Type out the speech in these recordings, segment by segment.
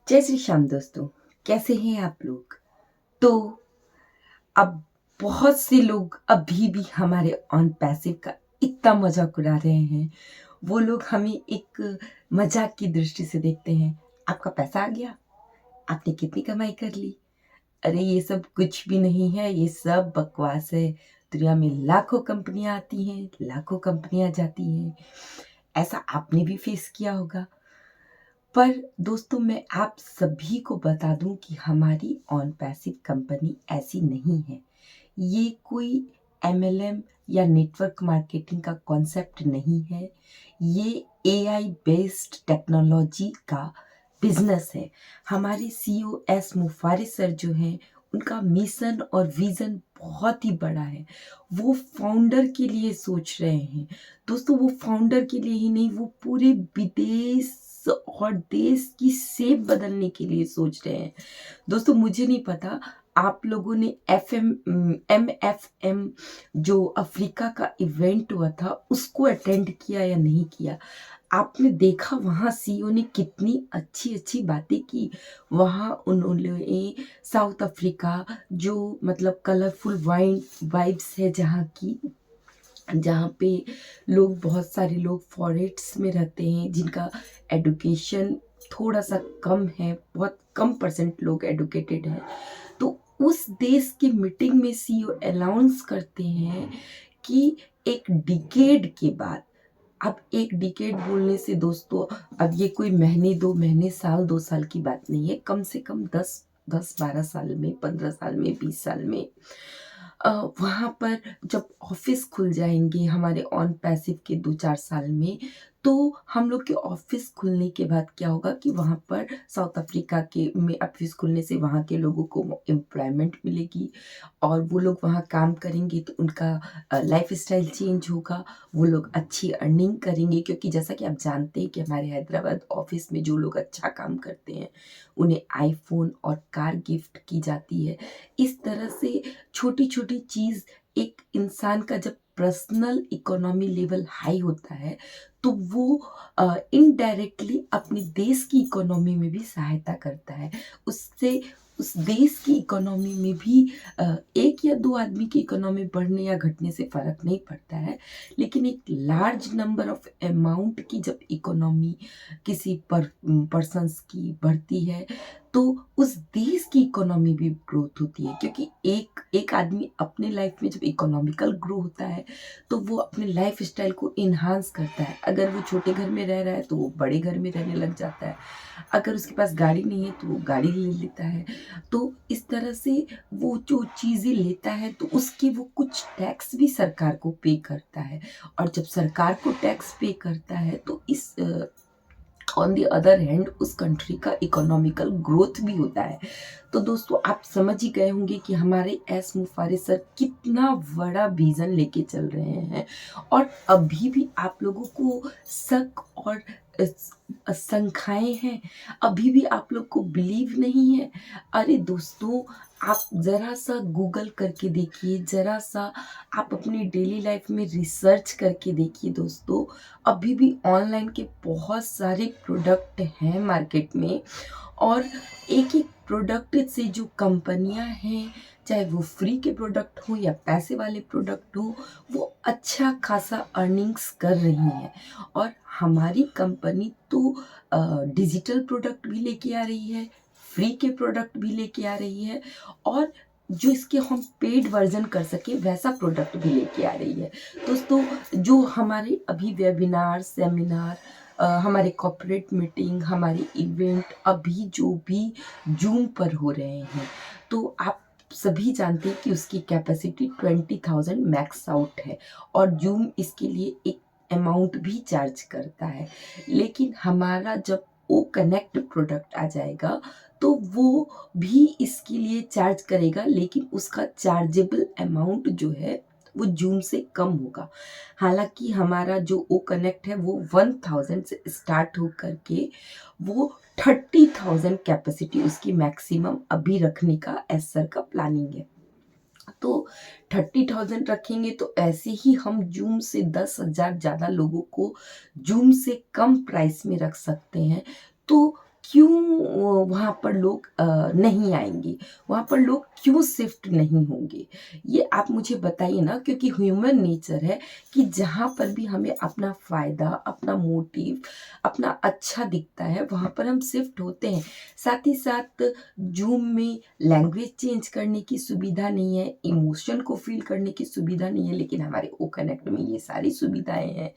जय श्री श्याम दोस्तों, कैसे हैं आप लोग? तो अब बहुत से लोग अभी भी हमारे ऑन पैसिव का इतना मजाक उड़ा रहे हैं। वो लोग हमें एक मजाक की दृष्टि से देखते हैं। आपका पैसा आ गया, आपने कितनी कमाई कर ली? अरे ये सब कुछ भी नहीं है, ये सब बकवास है। दुनिया में लाखों कंपनियां आती हैं, लाखों कंपनियां जाती हैं। ऐसा आपने भी फेस किया होगा। पर दोस्तों, मैं आप सभी को बता दूं कि हमारी ऑन पैसिव कंपनी ऐसी नहीं है। ये कोई एमएलएम या नेटवर्क मार्केटिंग का कॉन्सेप्ट नहीं है। ये एआई बेस्ड टेक्नोलॉजी का बिजनेस है। हमारे सीईओ एस मुफारिस सर जो हैं, उनका मिशन और विजन बहुत ही बड़ा है। वो फाउंडर के लिए सोच रहे हैं। दोस्तों, वो फाउंडर के लिए ही नहीं, वो पूरे विदेश और देश की सेप बदलने के लिए सोच रहे हैं। दोस्तों, मुझे नहीं पता आप लोगों ने MFM जो अफ्रीका का इवेंट हुआ था उसको अटेंड किया या नहीं किया। आपने देखा वहाँ सीईओ ने कितनी अच्छी अच्छी बातें की। वहाँ उन्होंने साउथ अफ्रीका जो मतलब कलरफुल वाइब्स है जहाँ पे लोग, बहुत सारे लोग फॉरेस्ट्स में रहते हैं जिनका एडुकेशन थोड़ा सा कम है, बहुत कम परसेंट लोग एडुकेटेड हैं। तो उस देश की मीटिंग में सीईओ अनाउंस करते हैं कि एक डिकेड के बाद, अब एक डिकेड बोलने से दोस्तों, अब ये कोई महीने 2 महीने, साल 2 साल की बात नहीं है। कम से कम 10 10 12 साल में, 15 साल में, 20 साल में वहाँ पर जब ऑफिस खुल जाएंगे हमारे ऑन पैसिव के 2 4 साल में, तो हम लोग के ऑफिस खुलने के बाद क्या होगा कि वहाँ पर साउथ अफ्रीका के में ऑफिस खुलने से वहाँ के लोगों को एम्प्लॉयमेंट मिलेगी और वो लोग वहाँ काम करेंगे तो उनका लाइफ स्टाइल चेंज होगा। वो लोग अच्छी अर्निंग करेंगे, क्योंकि जैसा कि आप जानते हैं कि हमारे हैदराबाद ऑफिस में जो लोग अच्छा काम करते हैं उन्हें आईफोन और कार गिफ्ट की जाती है। इस तरह से छोटी छोटी चीज़, एक इंसान का जब पर्सनल इकोनॉमी लेवल हाई होता है तो वो इनडायरेक्टली अपने देश की इकोनॉमी में भी सहायता करता है। उससे उस देश की इकोनॉमी में भी एक या दो आदमी की इकोनॉमी बढ़ने या घटने से फर्क नहीं पड़ता है, लेकिन एक लार्ज नंबर ऑफ अमाउंट की जब इकोनॉमी किसी पर्सन्स की बढ़ती है तो उस देश की इकोनॉमी भी ग्रोथ होती है। क्योंकि एक एक आदमी अपने लाइफ में जब इकोनॉमिकल ग्रो होता है तो वो अपने लाइफ स्टाइल को इन्हांस करता है। अगर वो छोटे घर में रह रहा है तो वो बड़े घर में रहने लग जाता है। अगर उसके पास गाड़ी नहीं है तो वो गाड़ी ले लेता है। तो इस तरह से वो जो चीज़ें लेता है तो उसके वो कुछ टैक्स भी सरकार को पे करता है। और जब सरकार को टैक्स पे करता है तो इस ऑन द अदर हैंड उस कंट्री का इकोनॉमिकल ग्रोथ भी होता है। तो दोस्तों, आप समझ ही गए होंगे कि हमारे एस मुफारिस सर कितना बड़ा विजन लेके चल रहे हैं। और अभी भी आप लोगों को शक और शंकाएं हैं, अभी भी आप लोग को बिलीव नहीं है। अरे दोस्तों, आप ज़रा सा गूगल करके देखिए, ज़रा सा आप अपनी डेली लाइफ में रिसर्च करके देखिए दोस्तों। अभी भी ऑनलाइन के बहुत सारे प्रोडक्ट हैं मार्केट में, और एक एक प्रोडक्ट से जो कंपनियां हैं, चाहे वो फ्री के प्रोडक्ट हो या पैसे वाले प्रोडक्ट हो, वो अच्छा खासा अर्निंग्स कर रही हैं। और हमारी कंपनी तो डिजिटल प्रोडक्ट भी लेके आ रही है, फ्री के प्रोडक्ट भी लेके आ रही है, और जो इसके हम पेड वर्जन कर सके वैसा प्रोडक्ट भी लेके आ रही है। दोस्तों, जो हमारे अभी वेबिनार, सेमिनार, हमारे कॉर्पोरेट मीटिंग, हमारे इवेंट अभी जो भी जूम पर हो रहे हैं, तो आप सभी जानते हैं कि उसकी कैपेसिटी 20,000 मैक्स आउट है और जूम इसके लिए एक अमाउंट भी चार्ज करता है। लेकिन हमारा जब ओ कनेक्ट प्रोडक्ट आ जाएगा तो वो भी इसके लिए चार्ज करेगा, लेकिन उसका चार्जेबल अमाउंट जो है वो जूम से कम होगा। हालांकि हमारा जो ओ कनेक्ट है वो 1000 से स्टार्ट हो करके वो 30,000 कैपेसिटी उसकी मैक्सिमम अभी रखने का एस सर का प्लानिंग है। तो 30,000 रखेंगे तो ऐसे ही हम जूम से 10,000 ज़्यादा लोगों को जूम से कम प्राइस में रख सकते हैं। तो क्यों वहाँ पर लोग नहीं आएंगे, वहाँ पर लोग क्यों शिफ्ट नहीं होंगे, ये आप मुझे बताइए ना। क्योंकि ह्यूमन नेचर है कि जहाँ पर भी हमें अपना फ़ायदा, अपना मोटिव, अपना अच्छा दिखता है वहाँ पर हम शिफ्ट होते हैं। साथ ही साथ जूम में लैंग्वेज चेंज करने की सुविधा नहीं है, इमोशन को फील करने की सुविधा नहीं है, लेकिन हमारे ओ कनेक्ट में ये सारी सुविधाएं हैं।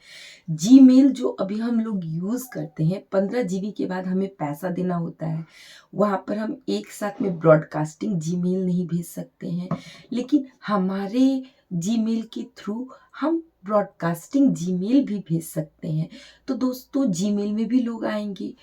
जीमेल जो अभी हम लोग यूज़ करते हैं, 15 GB के बाद हमें पैसा देना होता है। वहाँ पर हम एक साथ में ब्रॉडकास्टिंग जीमेल नहीं भेज सकते हैं, लेकिन हमारे जीमेल के थ्रू हम ब्रॉडकास्टिंग जीमेल भी भेज सकते हैं। तो दोस्तों जीमेल में भी लोग आएंगे।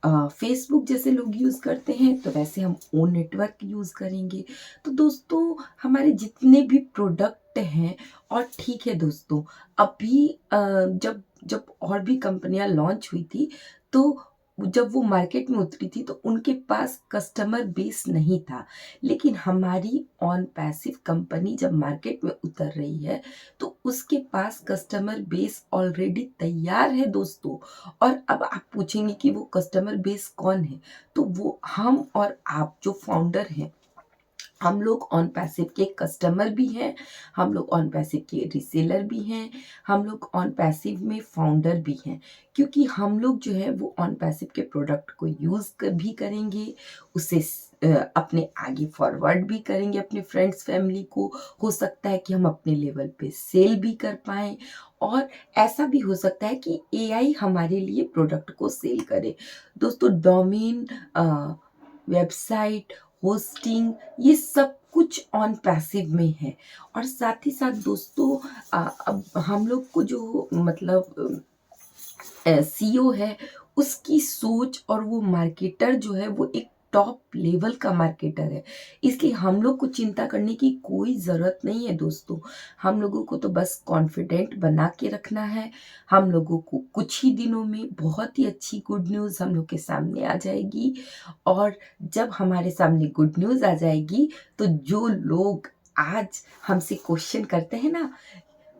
फेसबुक जैसे लोग यूज़ करते हैं तो वैसे हम ओ नेटवर्क यूज़ करेंगे। तो दोस्तों हमारे जितने भी प्रोडक्ट हैं, और ठीक है दोस्तों, अभी जब जब और भी कंपनियां लॉन्च हुई थी, तो जब वो मार्केट में उतरी थी तो उनके पास कस्टमर बेस नहीं था। लेकिन हमारी ऑन पैसिव कंपनी जब मार्केट में उतर रही है तो उसके पास कस्टमर बेस ऑलरेडी तैयार है दोस्तों। और अब आप पूछेंगे कि वो कस्टमर बेस कौन है, तो वो हम और आप जो फाउंडर हैं, हम लोग ऑन पैसिव के कस्टमर भी हैं, हम लोग ऑन पैसिव के रीसेलर भी हैं, हम लोग ऑन पैसिव में फाउंडर भी हैं। क्योंकि हम लोग जो है वो ऑन पैसिव के प्रोडक्ट को यूज़ भी करेंगे, उसे अपने आगे फॉरवर्ड भी करेंगे अपने फ्रेंड्स फैमिली को। हो सकता है कि हम अपने लेवल पे सेल भी कर पाएँ, और ऐसा भी हो सकता है कि एआई हमारे लिए प्रोडक्ट को सेल करे। दोस्तों डोमेन, वेबसाइट, होस्टिंग, ये सब कुछ ऑन पैसिव में है। और साथ ही साथ दोस्तों अब हम लोग को जो मतलब सीईओ है, उसकी सोच, और वो मार्केटर जो है वो एक टॉप लेवल का मार्केटर है। इसलिए हम लोग को चिंता करने की कोई ज़रूरत नहीं है दोस्तों। हम लोगों को तो बस कॉन्फिडेंट बना के रखना है। हम लोगों को कुछ ही दिनों में बहुत ही अच्छी गुड न्यूज़ हम लोग के सामने आ जाएगी। और जब हमारे सामने गुड न्यूज़ आ जाएगी तो जो लोग आज हमसे क्वेश्चन करते हैं ना,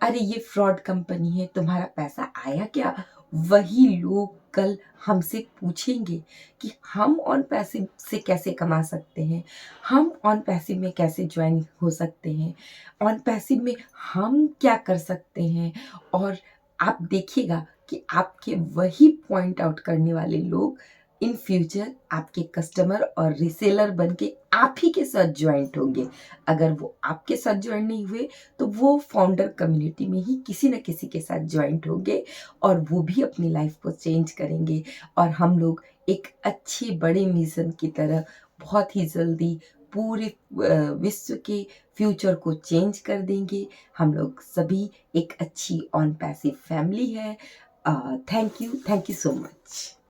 अरे ये फ्रॉड कंपनी है, तुम्हारा पैसा आया क्या, वही लोग कल हमसे पूछेंगे कि हम ऑन पैसिव से कैसे कमा सकते हैं, हम ऑन पैसिव में कैसे ज्वाइन हो सकते हैं, ऑन पैसिव में हम क्या कर सकते हैं। और आप देखिएगा कि आपके वही पॉइंट आउट करने वाले लोग इन फ्यूचर आपके कस्टमर और रिसेलर बन के आप ही के साथ ज्वाइंट होंगे। अगर वो आपके साथ ज्वाइन नहीं हुए तो वो फाउंडर कम्युनिटी में ही किसी न किसी के साथ ज्वाइंट होंगे, और वो भी अपनी लाइफ को चेंज करेंगे। और हम लोग एक अच्छे बड़े मिशन की तरह बहुत ही जल्दी पूरे विश्व के फ्यूचर को चेंज कर देंगे। हम लोग सभी एक अच्छी ऑन पैसिव फैमिली है। Thank you so much.